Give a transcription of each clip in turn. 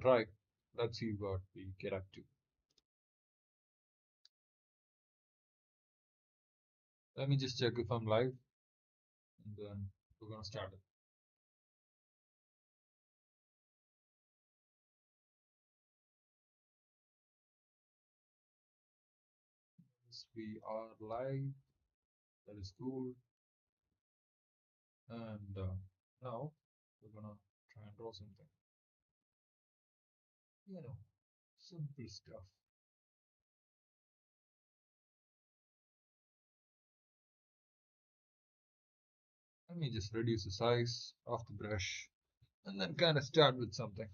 try. Let's see what we get up to. Let me just check if I'm live, and then we're gonna start it. Yes, we are live. That is cool. And now we're gonna try and draw something. You know, simple stuff. Let me just reduce the size of the brush and then kind of start with something.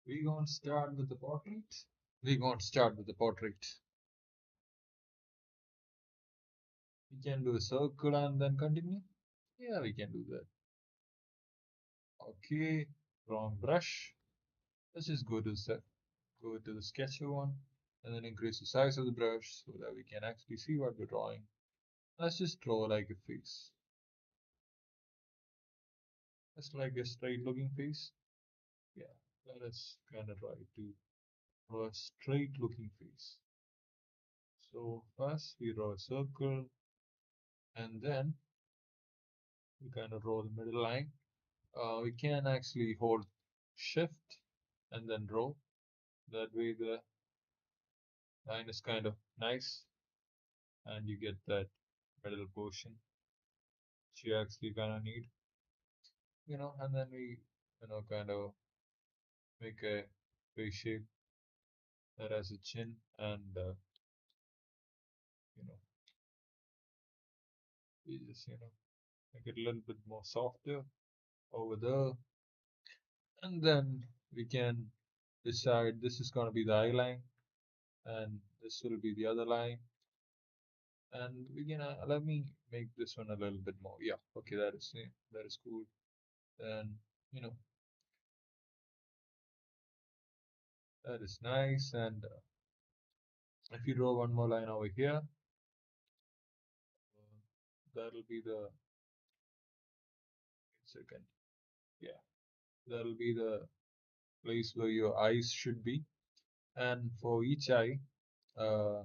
We gonna start with the portrait. We gonna start with the portrait. We can do a circle and then continue. Yeah, we can do that. Okay, wrong brush. Let's just go to the sketcher one and then increase the size of the brush so that we can actually see what we're drawing. Let's just draw like a face. Just like a straight looking face. Yeah, that is kind of right to draw a straight looking face. So first we draw a circle and then we kind of draw the middle line. We can actually hold shift and then draw. That way the line is kind of nice and you get that middle portion which you actually kind of need, and then we, kind of make a face shape that has a chin and, you know, we just, make it a little bit more softer over there. And then we can decide this is going to be the eye line and this will be the other line. And we can, let me make this one a little bit more. Yeah, okay, that is cool. Then, you know, that is nice. And if you draw one more line over here, that'll be the second. Yeah, that'll be the place where your eyes should be. And for each eye, uh,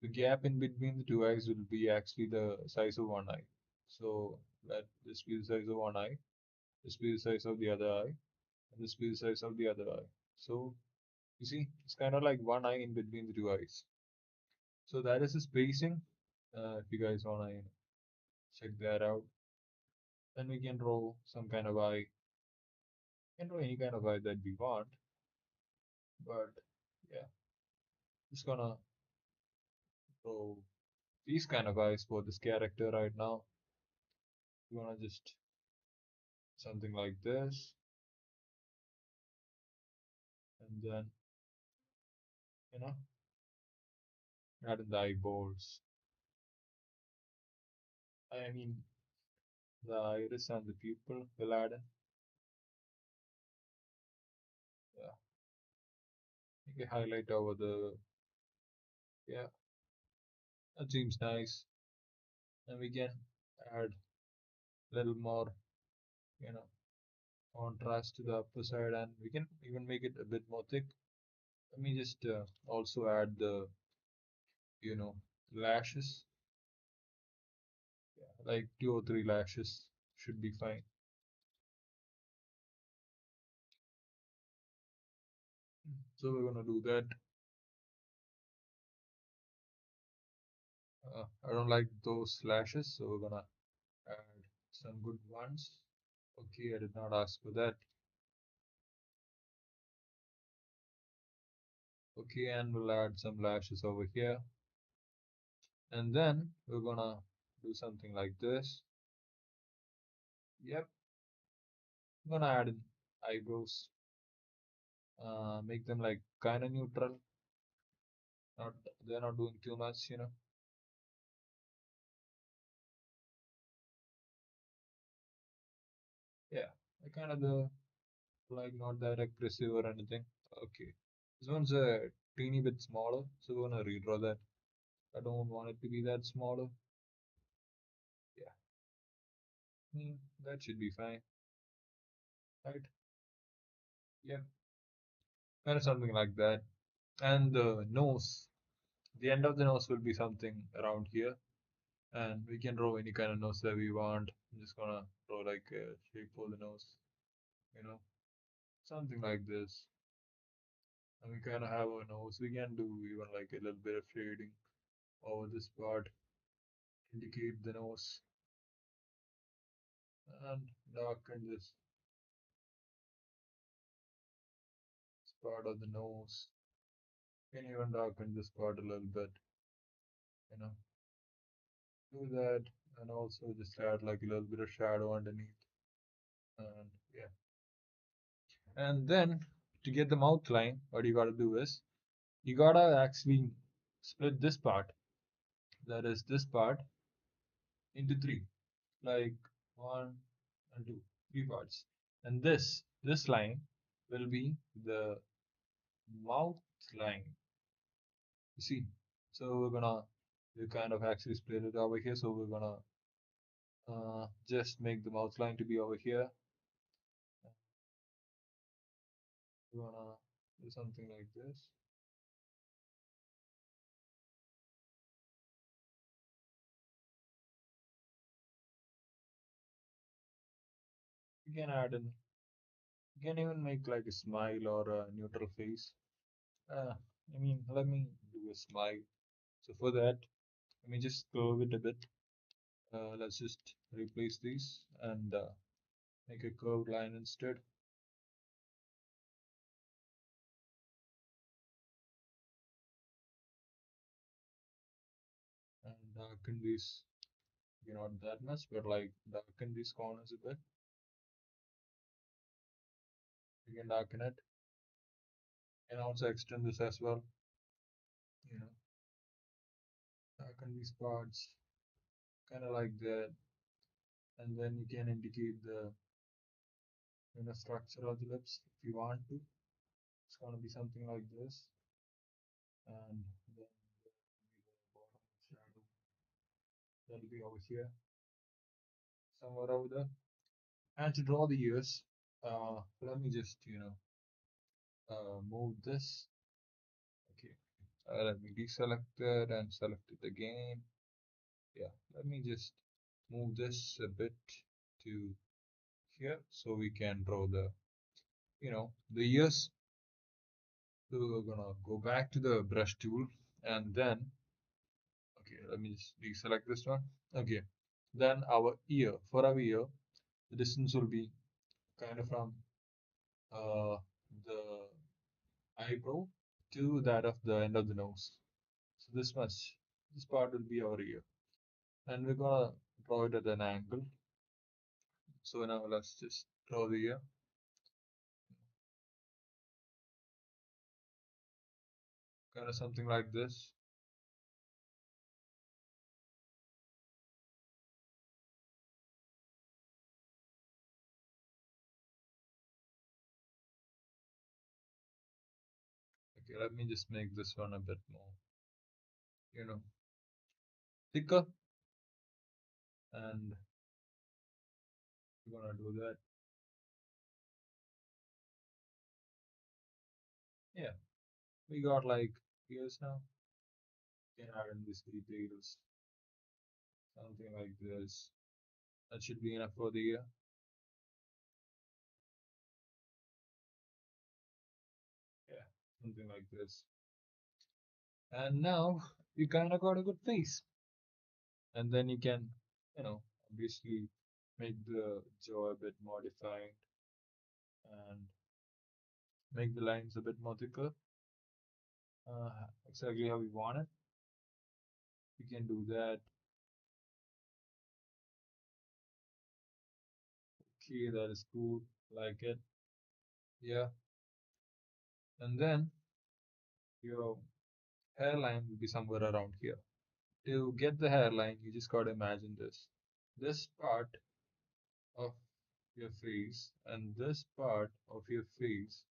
the gap in between the two eyes will be actually the size of one eye. So let this be the size of one eye, this be the size of the other eye, and this be the size of the other eye. So you see, it's kind of like one eye in between the two eyes. So that is the spacing. If you guys wanna check that out, then we can draw some kind of eye. We can draw any kind of eye that we want, but yeah, just gonna draw these kind of eyes for this character right now. We're gonna just something like this, and then you know add in the eyeballs. I mean the iris and the pupil will add in. Yeah, make a highlight over the, yeah, that seems nice. And we can add a little more, you know, contrast to the upper side, and we can even make it a bit more thick. Let me just also add the, you know, lashes. Yeah, like 2 or 3 lashes should be fine. So we're gonna do that. I don't like those lashes, so we're gonna add some good ones. Okay, I did not ask for that. Okay, and we'll add some lashes over here. And then we're gonna do something like this. Yep, I'm gonna add in eyebrows. Make them like kinda neutral. Not they're not doing too much, Yeah, I kind of the like not that aggressive or anything. Okay, this one's a teeny bit smaller, so we're gonna redraw that. I don't want it to be that smaller. Yeah, That should be fine, right? Yeah, kind of something like that. And the nose, the end of the nose will be something around here, and we can draw any kind of nose that we want. I'm just gonna draw like a shape for the nose, you know, something like this. And we kind of have a nose. We can do even like a little bit of shading over this part, indicate the nose, and darken this part of the nose. Can even darken this part a little bit, you know. Do that, and also just add like a little bit of shadow underneath, and yeah. And then to get the mouth line, what you gotta do is you gotta actually split this part, that is this part, into three, like one and two, three parts. And this line will be the mouth line. You see? So we kind of actually split it over here. So we're gonna just make the mouth line to be over here. We're gonna do something like this. You can add in, you can even make like a smile or a neutral face. Let me do a smile. So for that, let me just curve it a bit. Let's just replace these and make a curved line instead, and darken these. Not that much, but like darken these corners a bit. You can darken it, and also extend this as well. You know, darken these parts, kind of like that, and then you can indicate the structure of the lips if you want to. It's gonna be something like this, and then there will be the bottom shadow that'll be over here, somewhere over there. And to draw the ears, let me just move this. Okay, let me deselect it and select it again. Yeah, let me just move this a bit to here so we can draw the ears. So we're gonna go back to the brush tool, and then okay, let me just deselect this one. Okay, then our ear, for our ear, the distance will be kind of from uh, the eyebrow to that of the end of the nose. So this much, this part will be our ear, and we're gonna draw it at an angle. So now let's just draw the ear, kind of something like this. Okay, let me just make this one a bit more, you know, thicker, and we're gonna do that. Yeah, we got like ears now. You can add in these details, something like this. That should be enough for the ear. Yeah, something like this. And now you kind of got a good face. And then you can, obviously make the jaw a bit more defined and make the lines a bit more thicker, exactly how we want it. You can do that. Okay, that is cool. Like it. Yeah. And then your hairline will be somewhere around here. To get the hairline, you just gotta imagine this. This part of your face and this part of your face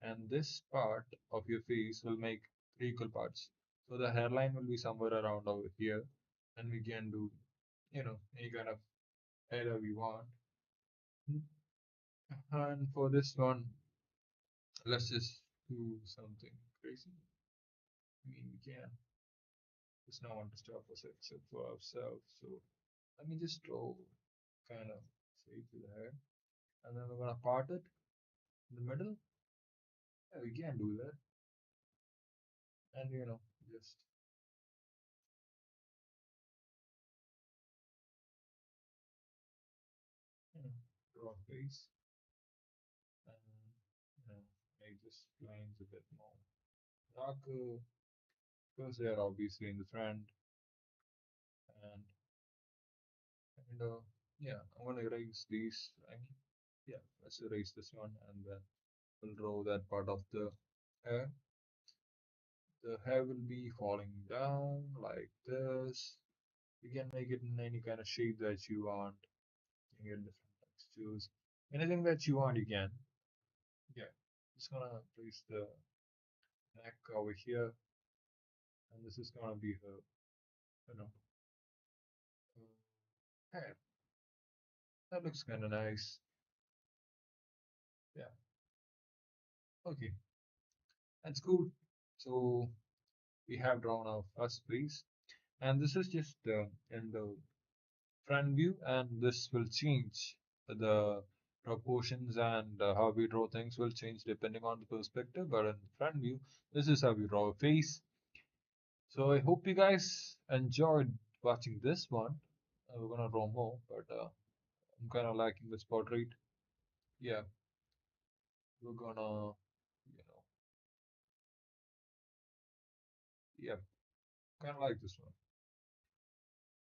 and this part of your face will make three equal parts. So the hairline will be somewhere around over here, and we can do, any kind of hair that we want. And for this one, let's just do something crazy. I mean, we can. There's no one to stop us except for ourselves. So let me just draw kind of shape to the head. And then we're gonna part it in the middle. Yeah, we can do that. And just you know, draw a face and make this lines a bit more darker because they are obviously in the front. And and yeah, I'm gonna erase these. I mean, yeah, let's erase this one and then we'll draw that part of the hair. The hair will be falling down like this. You can make it in any kind of shape that you want. You can get different textures. Anything that you want, you can. Yeah. Just gonna place the neck over here, and this is gonna be her, you know, hair. That looks kind of nice. Yeah. Okay. That's cool. So we have drawn our first piece, and this is just in the front view, and this will change. The proportions and how we draw things will change depending on the perspective, but in front view, this is how we draw a face. So I hope you guys enjoyed watching this one. We're gonna draw more, but I'm kind of liking this portrait. Yeah, we're gonna, yeah, kind of like this one.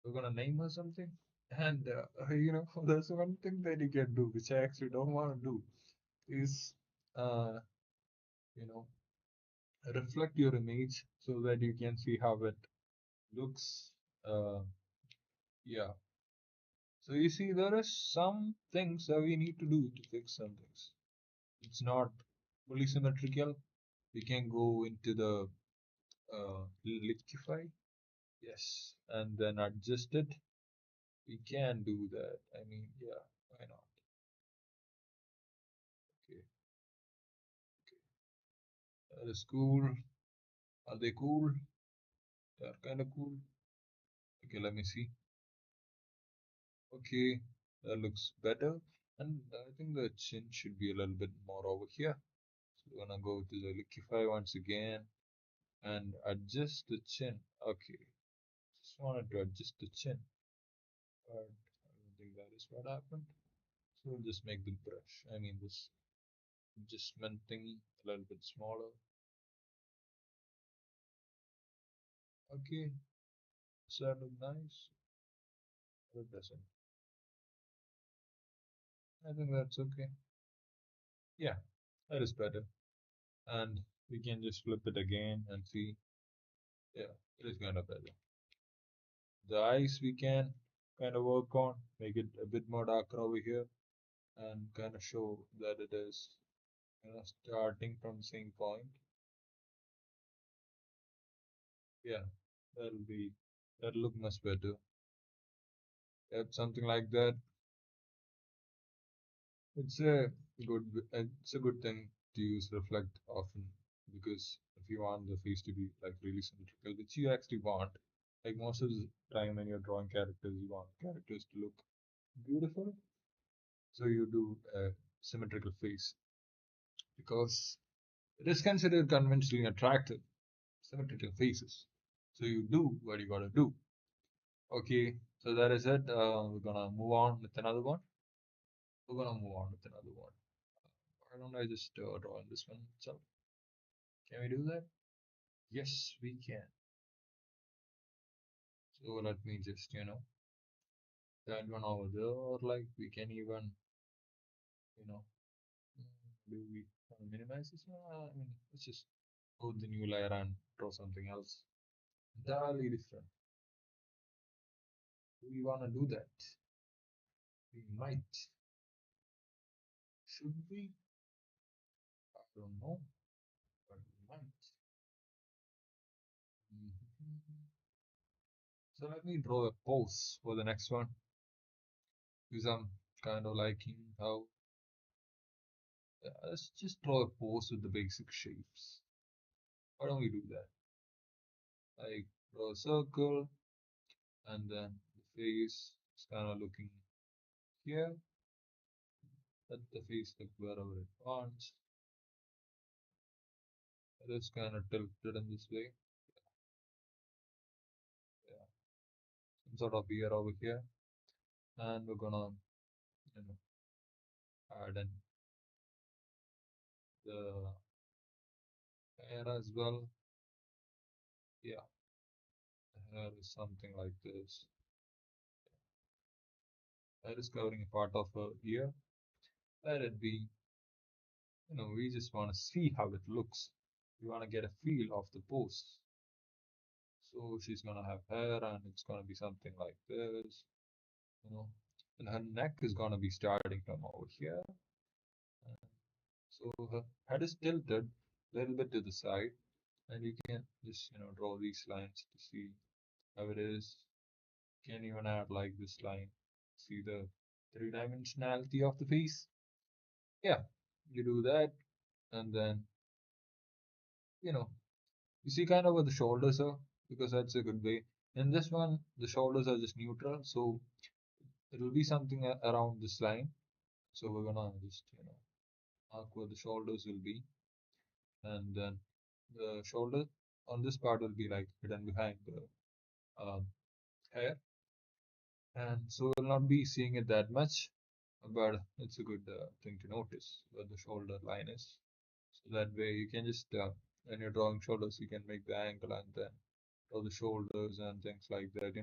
We're gonna name her something. And there's one thing that you can do, which I actually don't want to do, is uh, you know, reflect your image so that you can see how it looks. Uh, yeah. So you see, there is some things that we need to do to fix some things. It's not fully symmetrical. We can go into the liquify, yes, and then adjust it. We can do that. I mean, yeah, why not? Okay, that is cool. Are they cool? They're kind of cool. Okay, let me see. Okay, that looks better. And I think the chin should be a little bit more over here. So we're gonna go to the liquify once again and adjust the chin. Okay, just wanted to adjust the chin, but I don't think that is what happened. So we'll just make the brush, I mean this adjustment thingy a little bit smaller. Okay, does that look nice? Or it doesn't? I think that's okay. Yeah, that is better. And we can just flip it again and see. Yeah, it is kind of better. The eyes we can kind of work on, make it a bit more darker over here, and kind of show that it is starting from the same point. Yeah, that'll look much better. Yep, something like that. It's a it's a good thing to use reflect often because if you want the face to be like really symmetrical, which you actually want, like most of the time when you're drawing characters, you want characters to look beautiful, so you do a symmetrical face because it is considered conventionally attractive, symmetrical faces. So you do what you gotta do. Okay, so that is it. We're gonna move on with another one. We're gonna move on with another one. Why don't I just draw on this one itself? Can we do that? Yes, we can. So let me just, that one over there, or like we can even, you know, do we want to minimize this one? I mean, let's just go to the new layer and draw something else entirely different. Do we want to do that? We might. Should we? I don't know, but we might. Mhm. So let me draw a pose for the next one. Use some kind of liking how let's just draw a pose with the basic shapes. Why don't we do that? Like draw a circle and then the face is kind of looking here. Let the face look wherever it wants. It is kind of tilted in this way. Yeah, some sort of ear over here, and we're gonna, you know, add in the hair as well. Yeah, the hair is something like this. Hair is covering a part of her ear. Let it be. We just want to see how it looks. We want to get a feel of the pose. So she's gonna have hair, and it's gonna be something like this, you know. And her neck is gonna be starting from over here. And so her head is tilted a little bit to the side, and you can just draw these lines to see how it is. You can even add like this line, see the three-dimensionality of the face. Yeah, you do that, and then you know you see kind of where the shoulders are, because that's a good way. In this one, the shoulders are just neutral, so it will be something around this line. So we're gonna just mark where the shoulders will be, and then the shoulder on this part will be like hidden behind the hair, and so we'll not be seeing it that much, but it's a good thing to notice where the shoulder line is. So that way you can just when you're drawing shoulders, you can make the angle and then draw the shoulders and things like that.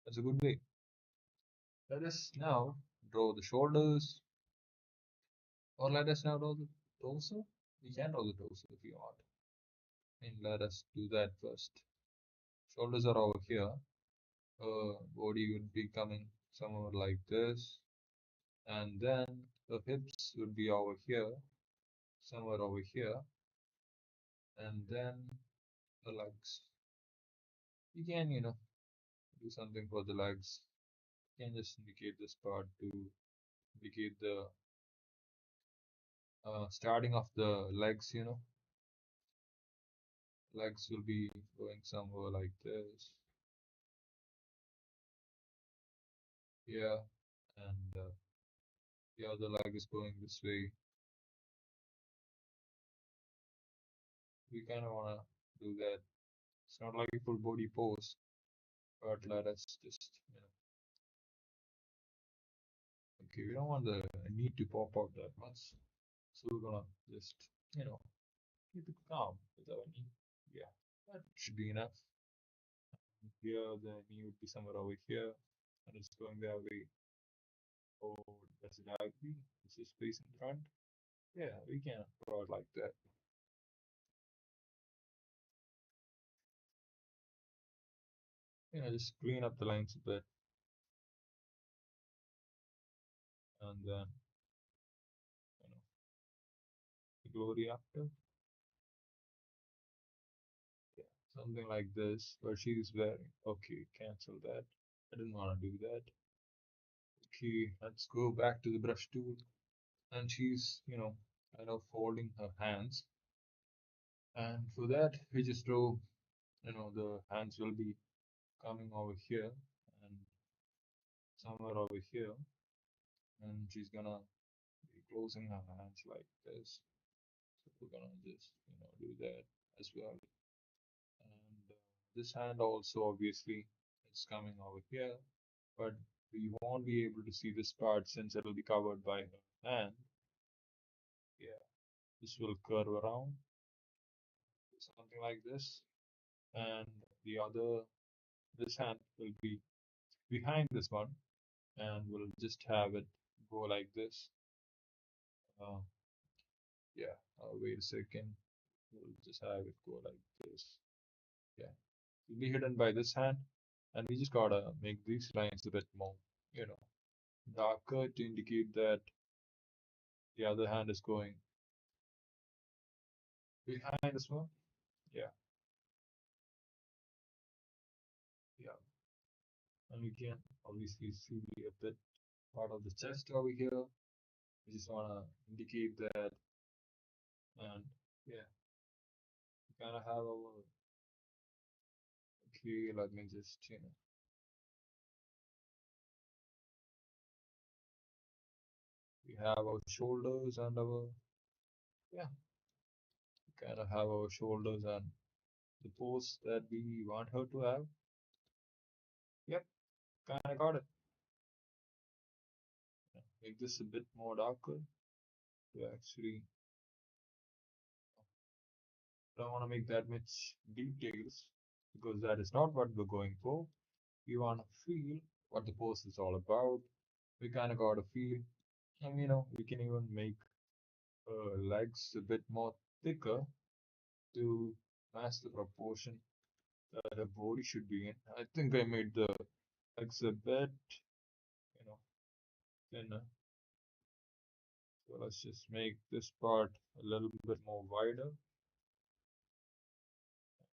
That's a good way. Let us now draw the shoulders, or let us now draw the torso. We can draw the torso if you want. And let us do that first. Shoulders are over here. Body would be coming somewhere like this, and then the hips would be over here, somewhere over here, and then the legs. You can, do something for the legs. You can just indicate this part to indicate the starting of the legs. Legs will be going somewhere like this. Yeah, and the other leg is going this way. We kind of want to do that. It's not like a full body pose, but let us just, okay, we don't want the knee to pop out that much. So we're gonna just, you know, keep it calm with our knee. Yeah, that should be enough. Here, the knee would be somewhere over here, and it's going that way. Or does it agree? Is this facing front? Yeah, we can draw it like that. Just clean up the lines a bit, and then, you know, the glory after. Yeah, something like this, where she's wearing. Okay, cancel that. I didn't want to do that. Okay, let's go back to the brush tool. And she's, kind of folding her hands. And for that, we just draw, the hands will be coming over here and somewhere over here. And she's gonna be closing her hands like this. So we're gonna just, do that as well. And this hand also obviously is coming over here, but we won't be able to see this part since it will be covered by her hand. Yeah, this will curve around something like this, and the other this hand will be behind this one, and we'll just have it go like this. Uh, yeah, wait a second. We'll just have it go like this. Yeah, it'll be hidden by this hand, and we just gotta make these lines a bit more, you know, darker to indicate that the other hand is going behind this one. Yeah, yeah, and we can obviously see a bit. part of the chest over here. We just wanna indicate that, and yeah, we kind of have our. Okay, let me just we have our shoulders and our, yeah, we kind of have our shoulders and the pose that we want her to have. Yep, kind of got it. Make this a bit more darker to actually. Don't want to make that much details because that is not what we're going for. We want to feel what the post is all about. We kind of got to feel, and we can even make legs a bit more thicker to match the proportion that a body should be in. I think I made the legs a bit, you know, thinner. So let's just make this part a little bit more wider.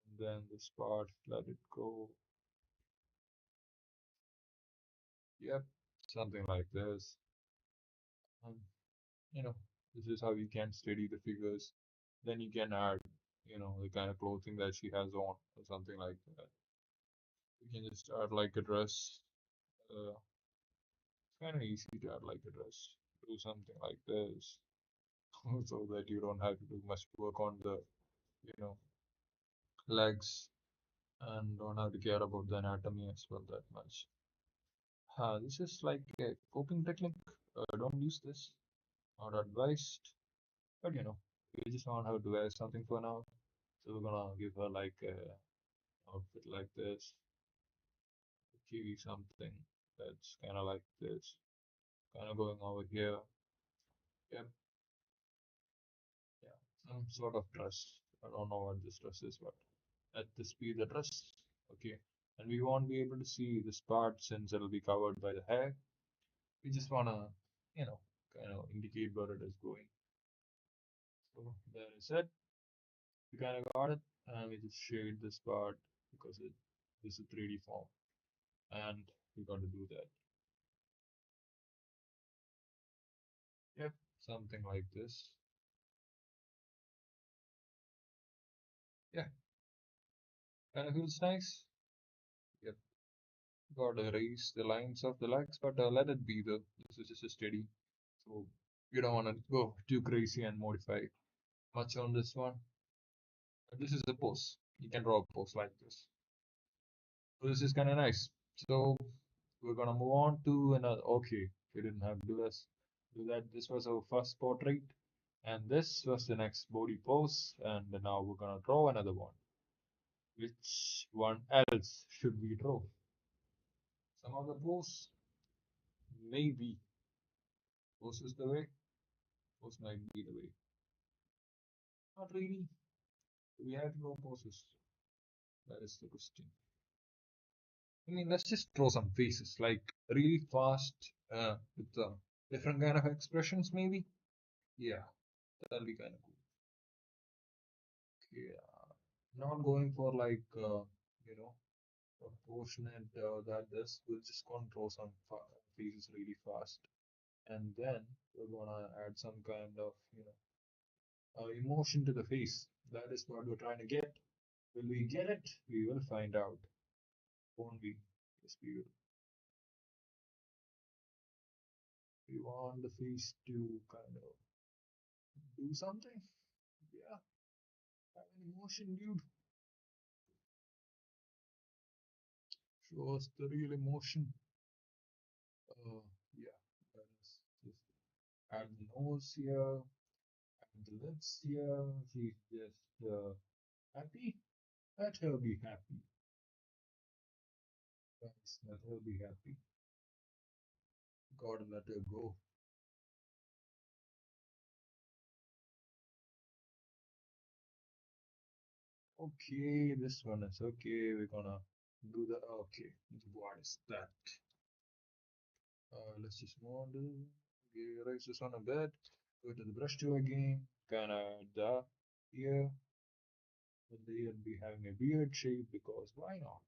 And then this part, let it go. Yep, something like this. And you know, this is how you can steady the figures. Then you can add, the kind of clothing that she has on or something like that. You can just add like a dress. It's kind of easy to add like a dress. Do something like this so that you don't have to do much work on the, you know, legs and don't have to care about the anatomy as well that much. This is like a coping technique. Don't use this. Not advised. But we just want her to wear something for now. So we're gonna give her like a outfit like this, kiwi something that's kind of like this, kind of going over here. Yep, yeah, some sort of dress. I don't know what this dress is, but let this be the dress. Okay, and we won't be able to see this part since it'll be covered by the hair. We just wanna, kind of indicate where it is going. So there is it. We kind of got it, and we just shade this part because this is a 3D form, and we got to do that. Yep, something like this. Yeah, kind of feels nice. Yep, gotta erase the lines of the legs, but let it be though. This is just a steady, so you don't want to go too crazy and modify much on this one. This is a pose. You can draw a pose like this. So this is kind of nice. So we're gonna move on to another. Okay, we didn't have to do that. This was our first portrait, and this was the next body pose, and now we're gonna draw another one. Which one else should we draw? Some of the pose, maybe. Pose is the way. Pose might be the way. Not really. We have to draw poses. That is the question. I mean, let's just draw some faces, like really fast, with different kind of expressions, maybe. Yeah, that'll be kind of cool. Okay, not going for like you know proportionate that this. We'll just control some faces really fast, and then we're gonna add some kind of emotion to the face. That is what we're trying to get. Will we get it? We will find out, won't we? Yes, we will. We want the face to kind of do something. Yeah, have an emotion, dude. Show us the real emotion. Yeah, that is just add the nose here, add the lips here. She's just happy. Let her be happy. Guys, let her be happy. Gotta let her go. Okay, this one is okay. We're gonna do the okay. What is that? Let's just move on to erase this one a bit. Go to the brush tool again. Kinda the ear. Let the ear be having a weird shape because why not?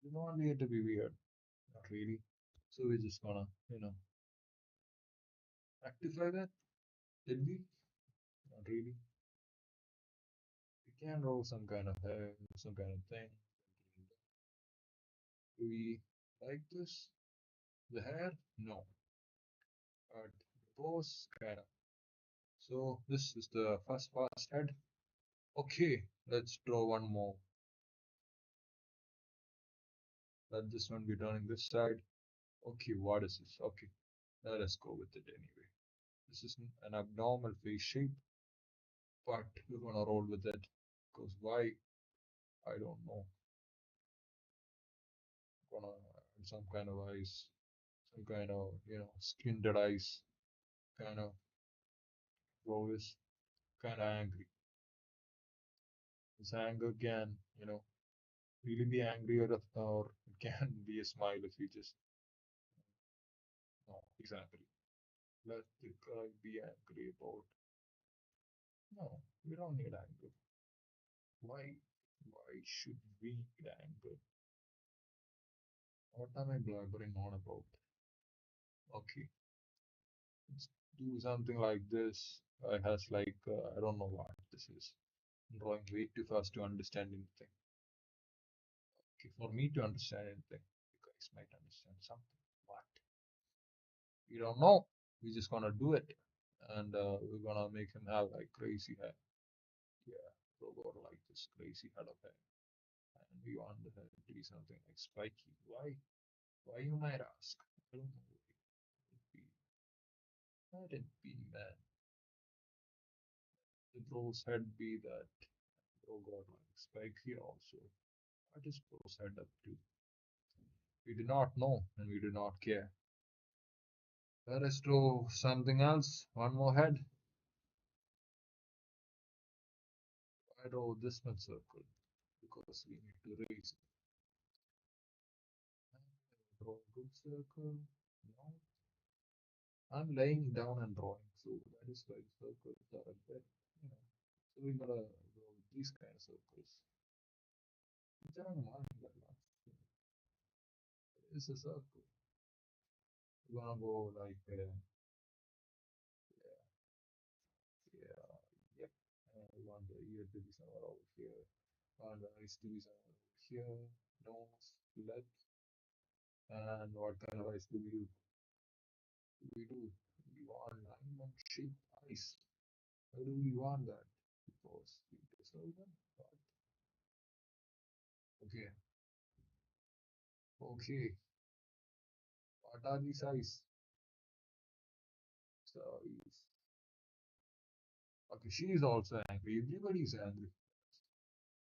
You don't want the ear to be weird. Not really. So we're just gonna, rectify that. Did we? Not really. We can roll some kind of hair, some kind of thing. Do we like this? The hair? No. But the pose, kinda. So this is the first pass head. Okay, let's draw one more. Let this one be turning this side. Okay, what is this? Okay, let us go with it anyway. This is an abnormal face shape, but we're gonna roll with it. Because why? I don't know. Gonna add some kind of eyes, some kind of, squinted eyes, kind of draw this, kind of angry. This anger can, really be angry, or it can be a smile if you just, no, exactly. Let the guy be angry about. No, we don't need anger. Why? Why should we need anger? What am I blabbering on about? Okay, let's do something like this. I has like I don't know what this is. I'm drawing way too fast to understand anything. Okay, for me to understand anything, you guys might understand something. What? We don't know. We're just gonna do it, and we're gonna make him have like crazy hair. Yeah, robot like this crazy head of hair, and we want the hair to be something like spiky. Why? Why you might ask? I don't know. Let it be. Let it be, man. The bro's head be that bro got like spike here also. What is bro's head up to? We do not know and we do not care. Let us do something else. One more head. I draw this much circle because we need to raise it. Draw a good circle. No. I'm laying down and drawing, so that is why circles are a bit, you know. So we gotta go with these kind of circles. Which I don't mind that much. It's a circle. We're gonna go like yeah, yeah, yep. We want the ear to be somewhere over here. Want the eyes to be somewhere over here. Nose, lips, and what kind of eyes do? We want diamond shaped eyes. How do we want that? Because we deserve them. But okay, okay. What are these eyes? So okay, she is also angry. Everybody is angry.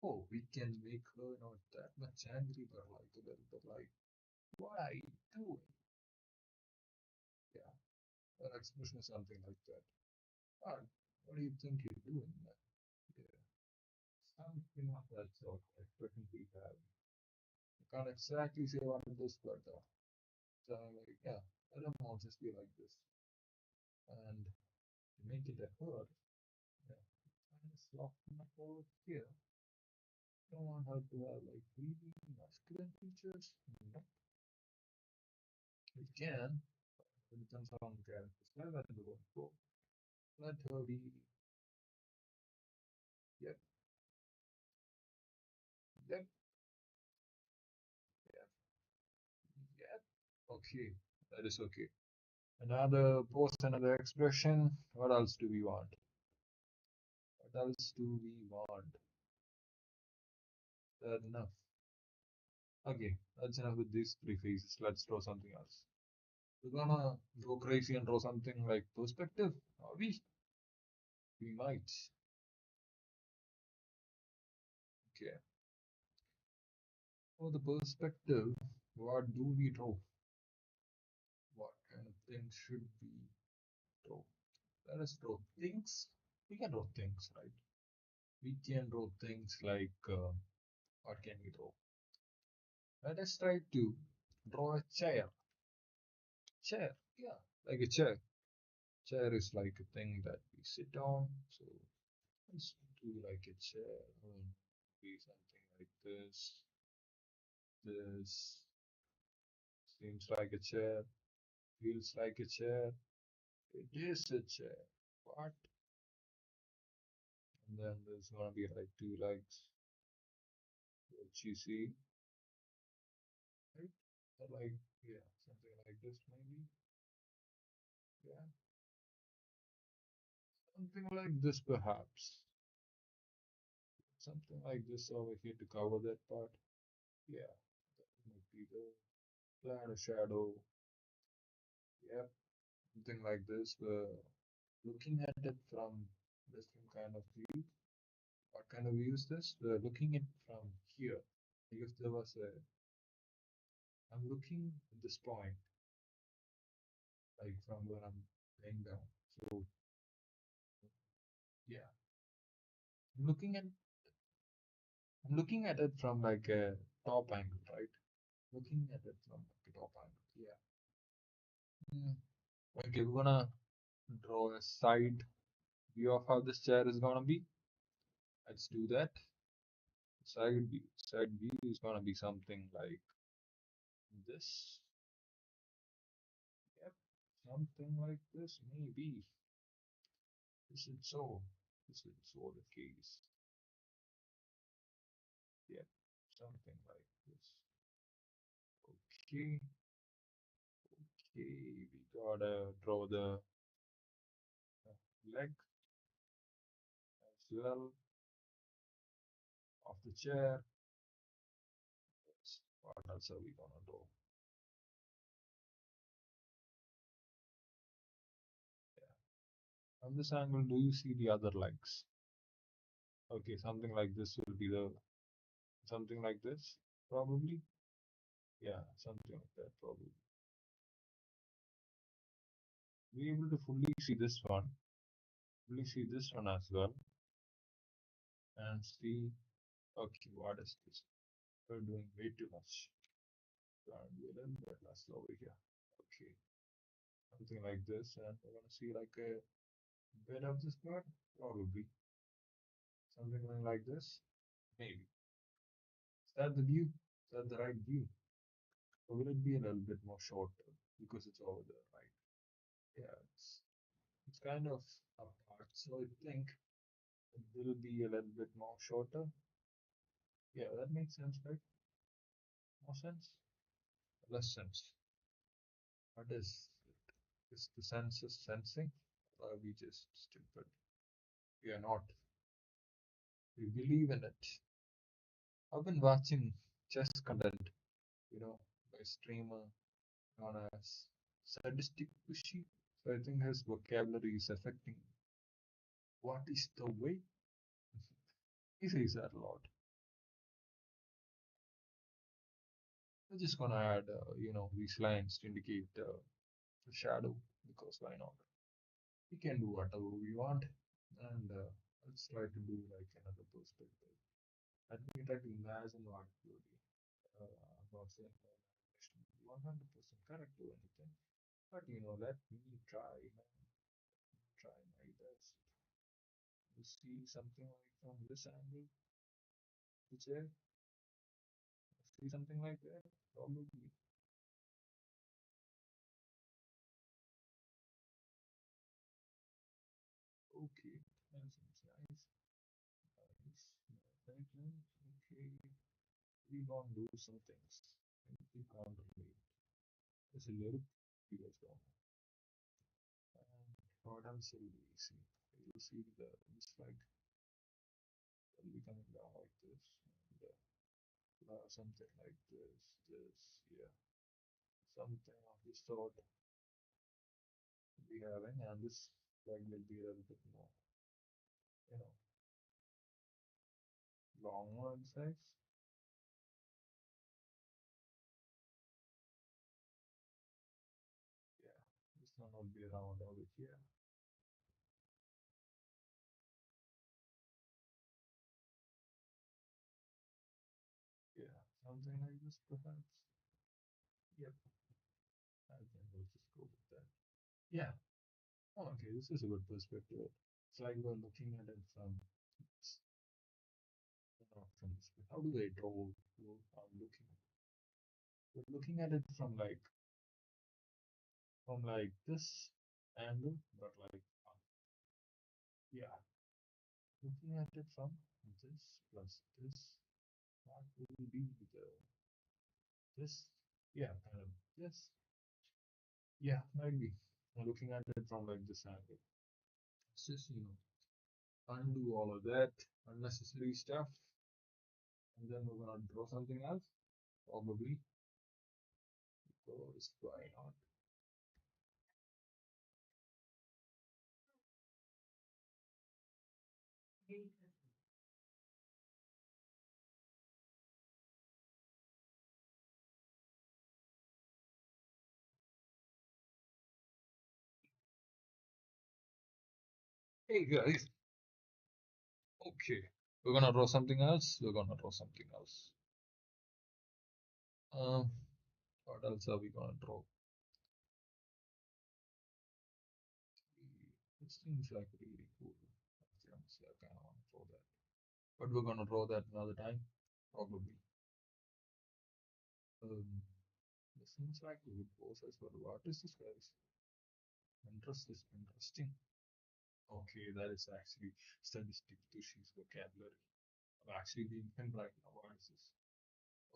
Oh, we can make her not that much angry, but like a little bit like, what are you doing? Yeah, her expression is something like that. Ah, what do you think you're doing, man? Yeah, something of that sort of expression we have. I can't exactly say what it is, but so like, yeah, let them all just be like this. And to make it a her, yeah, kind of soften up over here. Don't want her to have like really masculine features. No, we can, but it depends on the character's level and the workflow. Let her be, yep, yep, yep, yep. Okay, that is okay. Another post, another expression. What else do we want? What else do we want? That enough. Okay, that's enough with these three phases. Let's draw something else. We're gonna go crazy and draw something like perspective. Are we? We might. Okay. For the perspective, what do we draw? What kind of things should we draw? Let us draw things. We can draw things, right? We can draw things like what can we draw? Let us try to draw a chair. Chair, yeah, like a chair. Chair is like a thing that we sit on. So let's do like a chair. Be something like this, this, Seems like a chair, feels like a chair. It is a chair. What? And then there's gonna be like two legs, which you see, right? Like, yeah, something like this maybe. Yeah, something like this perhaps. Something like this over here to cover that part. Yeah, that might be the plan, a shadow. Yep, something like this. Looking at it from different kind of view. What kind of view is this? We're looking it from here. Like if there was a, I'm looking at this point, like from where I'm laying down. So yeah, I'm looking at I'm looking at it from like a top angle, right? Looking at it from like a top angle. Yeah. Mm. Okay, we're gonna draw a side view of how this chair is gonna be. Let's do that. Side view is gonna be something like this. Yep, something like this maybe. Is it so? Is it so the case? Yep, something like this. Okay, okay, we gotta draw the leg as well of the chair. What else are we gonna do? Yeah. From this angle, do you see the other legs? Okay, something like this will be the something like this, probably. Yeah, something like that, probably. Be able to fully see this one as well, and see. Okay, what is this? We're doing way too much. Trying to be a little bit less over here. Okay, something like this, and we're gonna see like a bit of this part, probably something going like this, maybe. Is that the view? Is that the right view? Or will it be a little bit more shorter because it's over there, right? Yeah, it's kind of apart, so I think it will be a little bit more shorter. Yeah, that makes sense, right? More sense? Less sense. What is it? Is the senses sensing? Or are we just stupid? We are not. We believe in it. I've been watching chess content, by a streamer known as Sadistic Pushy. So I think his vocabulary is affecting what is the way. He says that a lot. We're just gonna add, these lines to indicate the shadow because why not? We can do whatever we want, and let's try to do like another perspective. Let me try to imagine what it will be. I'm not saying my imagination will be 100% correct or anything, but let me try, try my best. You see something like from this angle, the chair. See something like that, probably. Okay, that seems nice. Nice. Okay, we gonna do some things. We can't relate. There's a little videos going on. And what else will we see? You'll see this like will be coming down like this, and something like this, yeah, something of this sort we having, and this leg will be a little bit more, you know, long one size. Yeah, this one will be around over here. Yeah, something like this perhaps. Yep, I think we'll just go with that. Yeah. Oh, okay, this is a good perspective. It's like we're looking at it from, not from this. How do they draw? I'm looking. We're looking at it from like from like this angle, but like, yeah, looking at it from this plus this, that will be the this, yeah, kind of this, yeah, maybe. Looking at it from like this angle. Let's just, undo all of that unnecessary stuff, and then we're gonna draw something else, probably, because why not? Hey guys, okay, we're gonna draw something else. We're gonna draw something else. Um, what else are we gonna draw? This seems like really cool. Honestly, I kind of want to draw that, but we're gonna draw that another time, probably. Um, this seems like a good process, but what is this, guys? Interesting. Okay, that is actually statistic to she's vocabulary. I'm actually being thin right now. What is this?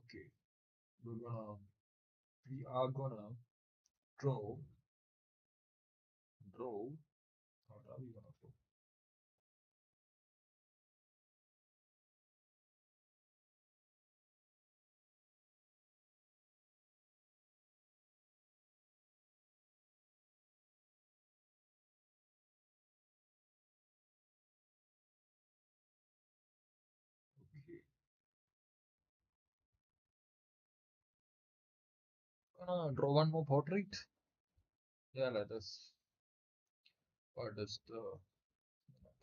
Okay, we're gonna we are gonna draw draw. What are we gonna draw? Okay, gonna draw one more portrait. Yeah, let us. What is the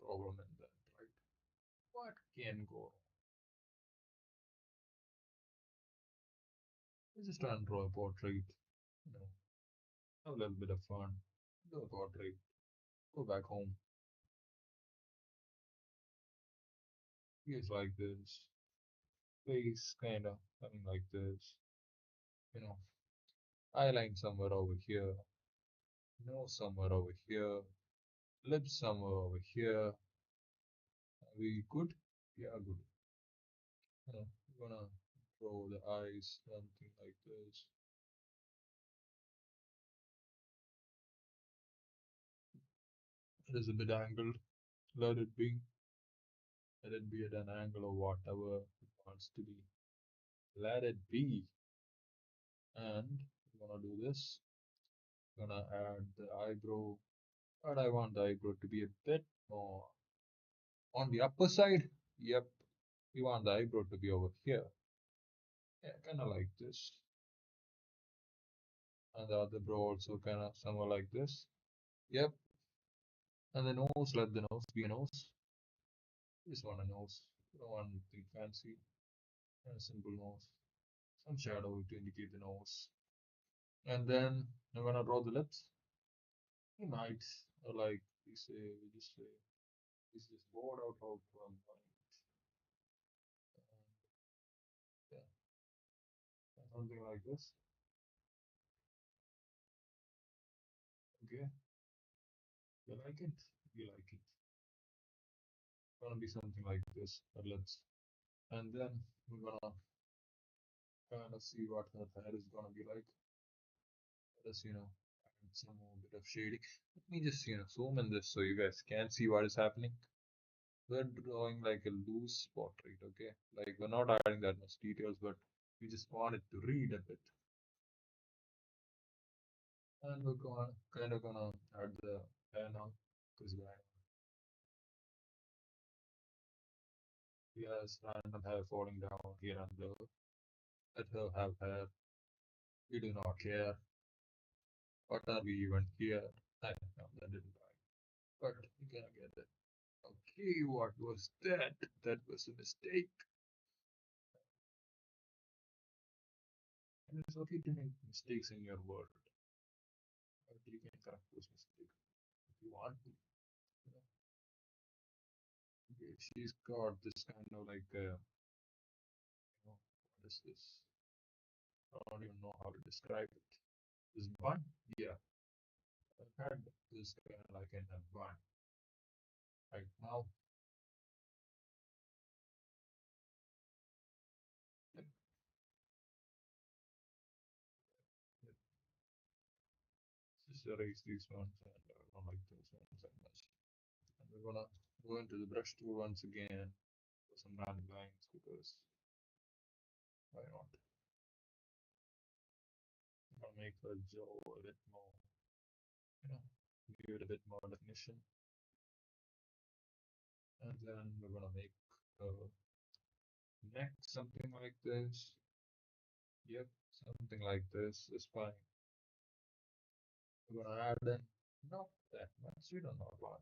problem in that, right? What can go wrong? We just try and draw a portrait. Have a little bit of fun. Do a portrait. Go back home. Face like this. Face kind of coming like this. You know, eyeline somewhere over here. Nose somewhere over here. Lips somewhere over here. Are we good? Yeah, good. We're gonna draw the eyes, something like this. It is a bit angled. Let it be. Let it be at an angle or whatever it wants to be. Let it be. And we're gonna do this. Gonna add the eyebrow, but I want the eyebrow to be a bit more on the upper side. Yep, we want the eyebrow to be over here. Yeah, kind of like this. And the other brow also kind of somewhere like this. Yep. And the nose, let the nose be a nose. Just want a nose. Don't want anything fancy. A simple nose. Some shadow to indicate the nose. And then I'm gonna draw the lips. You might, or like we just say, this is bored out of mind. And yeah, something like this. Okay, you like it? You like it? Gonna be something like this. But let's, and then we're gonna kind of see what her hair is gonna be like. Let us, add some more bit of shading. Let me just, zoom in this so you guys can see what is happening. We're drawing like a loose portrait, okay? Like we're not adding that much details, but we just want it to read a bit. And we're gonna kind of gonna add the hair now, because we have random hair falling down here and there. Let her have hair. We do not care. What are we even here? I don't know, that didn't rhyme. But we gonna get it. Okay, what was that? That was a mistake. And it's okay to make mistakes in your world, but you can correct those mistakes if you want to. You know? Okay, she's got this kind of like, what is this? I don't even know how to describe it. This bun? Yeah. I've had this kind of like in a one right now. Yep, yep. Just erase these ones and I don't like those ones that much. And we're gonna go into the brush tool once again for some random lines because why not? I'm gonna make the jaw a bit more, you know, give it a bit more definition. And then we're gonna make uh, neck something like this. Yep, something like this is fine. We're gonna add in not that much. We don't want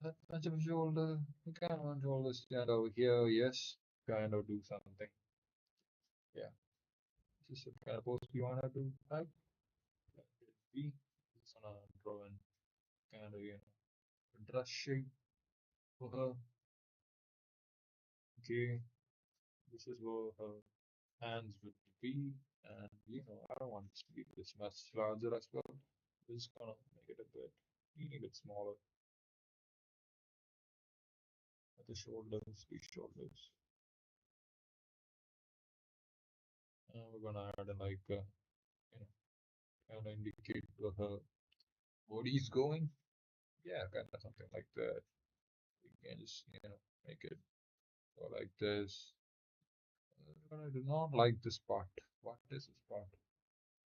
that much of a shoulder. We kind of want shoulder stand over here. Yes, kind of do something. Yeah, this is the kind of pose we wanna do. Right? Let it be. Just gonna draw in kind of a dress shape for her. Okay, this is where her hands would be, and I don't want this to be this much larger as well. We're just gonna make it a bit, teeny bit smaller at the shoulders, these shoulders. And we're gonna add in like, kind of indicate where her body is going. Yeah, kind of something like that. We can just, make it go like this. But I do not like this part. What is this part?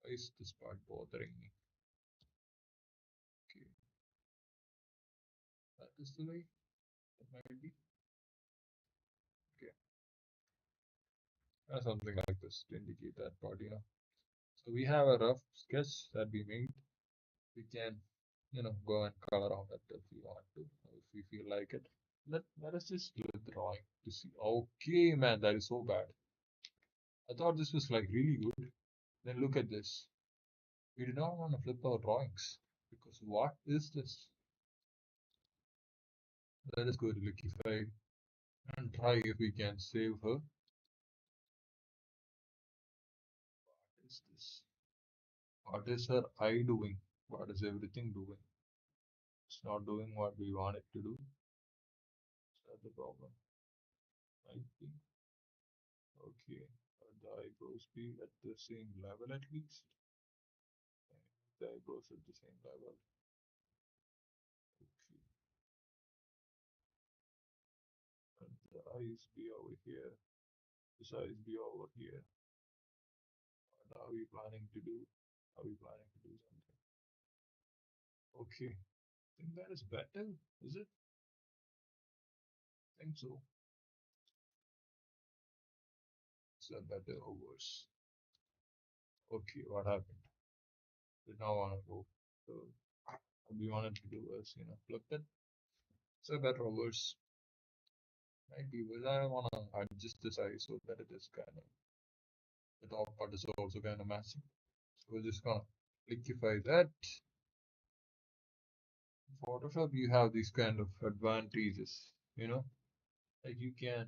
Why is this part bothering me? Okay, that is the way it might be. Okay, something like this to indicate that part. So we have a rough sketch that we made. We can, go and color around it if we want to, or if we feel like it. Let us just do the drawing to see. Okay, man, that is so bad. I thought this was like really good. Then look at this. We do not want to flip our drawings because what is this? Let us go to Liquify and try if we can save her. What is this? What is her eye doing? What is everything doing? It's not doing what we want it to do. Is that the problem? Might be. Okay. The eyebrows be at the same level at least. Okay. The eyebrows at the same level. Okay. And the eyes be over here. This eyes be over here. What are we planning to do? Are we planning to do something? Okay. I think that is better. Is it? I think so. Is that better or worse? Okay, what happened? Did not want to go. So what we wanted to do was, flip it. So better or worse? Might be worse. I want to adjust the size so that it is kind of the top part is also kind of matching. So we're just gonna liquify that. In Photoshop, you have these kind of advantages, like you can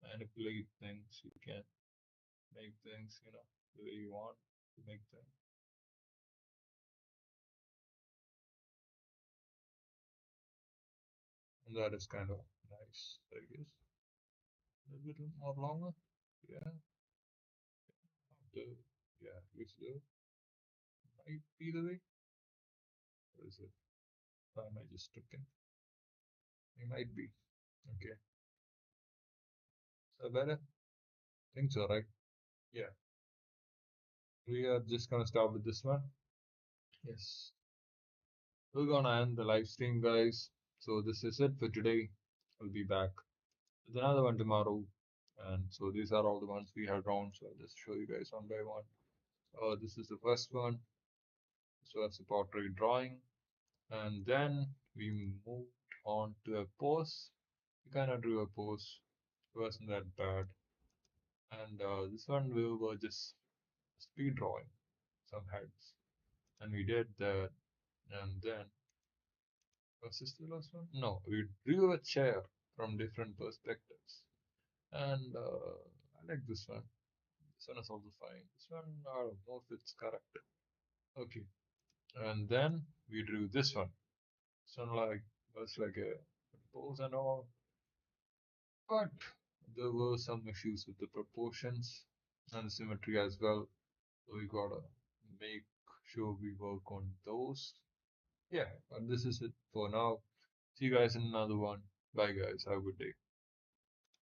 manipulate things, you can make things, the way you want to make them. And that is kind of nice, I guess. A little more longer. Yeah, the, yeah, which the might be the way. Or is it? Or am I just looking? It might be. Okay. So better? Think so, right? Yeah. We are just gonna start with this one. Yes. We're gonna end the live stream, guys. So this is it for today. I'll be back with another one tomorrow. And so these are all the ones we have drawn. So I'll just show you guys one by one. This is the first one. So that's a portrait drawing. And then we moved on to a pose. We kind of drew a pose. It wasn't that bad. And this one we were just speed drawing some heads. And we did that. And then, was this the last one? No, we drew a chair from different perspectives. And I like this one. This one is also fine. This one, I don't know if it's correct. Okay, and then we drew this one. So like was like a pose and all, but there were some issues with the proportions and symmetry as well. So we gotta make sure we work on those. Yeah, but this is it for now. See you guys in another one. Bye guys. Have a good day.